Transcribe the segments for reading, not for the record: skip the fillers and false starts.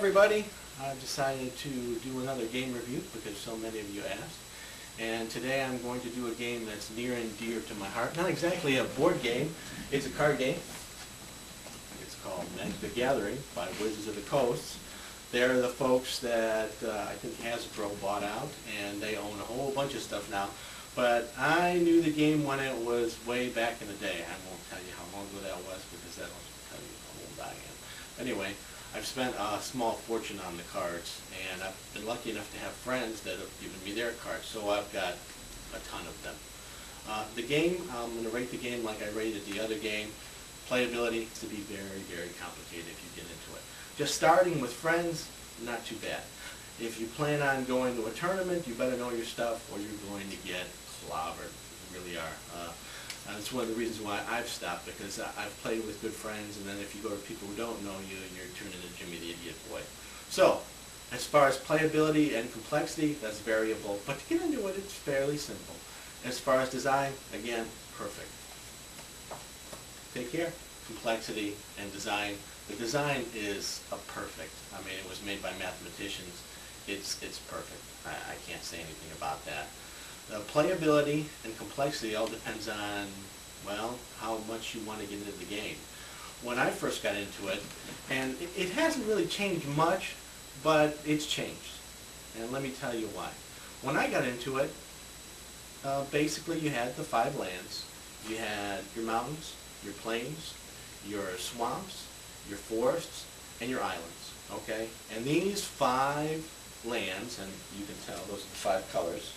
everybody. I've decided to do another game review because so many of you asked. And today I'm going to do a game that's near and dear to my heart. Not exactly a board game, it's a card game. It's called Magic the Gathering by Wizards of the Coast. They're the folks that I think Hasbro bought out, and they own a whole bunch of stuff now. But I knew the game when it was way back in the day. I won't tell you how long ago that was because that will tell you how old I am. Anyway, I've spent a small fortune on the cards, and I've been lucky enough to have friends that have given me their cards, so I've got a ton of them. The game, I'm going to rate the game like I rated the other game. Playability to be very, very complicated if you get into it. Just starting with friends, not too bad. If you plan on going to a tournament, you better know your stuff or you're going to get clobbered. You really are. That's one of the reasons why I've stopped, because I've played with good friends, and then if you go to people who don't know you, you're turning into Jimmy the Idiot Boy. So, as far as playability and complexity, that's variable, but to get into it, it's fairly simple. As far as design, again, perfect. Take care. Complexity and design. The design is perfect. I mean, it was made by mathematicians. It's perfect. I can't say anything about that. The playability and complexity all depends on, well, how much you want to get into the game. When I first got into it, and it hasn't really changed much, but it's changed. And let me tell you why. When I got into it, basically you had the 5 lands. You had your mountains, your plains, your swamps, your forests, and your islands. Okay? And these 5 lands, and you can tell those are the 5 colors.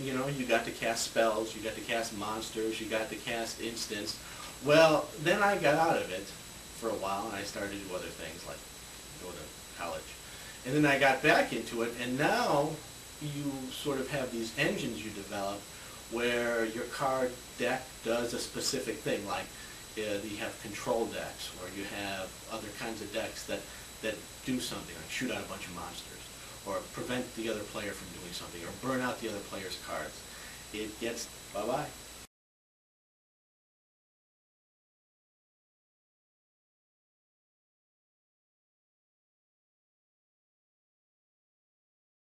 You know, you got to cast spells, you got to cast monsters, you got to cast instants. Well, then I got out of it for a while, and I started to do other things like go to college. And then I got back into it, and now you sort of have these engines you develop where your card deck does a specific thing, like you have control decks, or you have other kinds of decks that do something, like shoot out a bunch of monsters, or prevent the other player from doing something, or burn out the other player's cards. It gets bye-bye.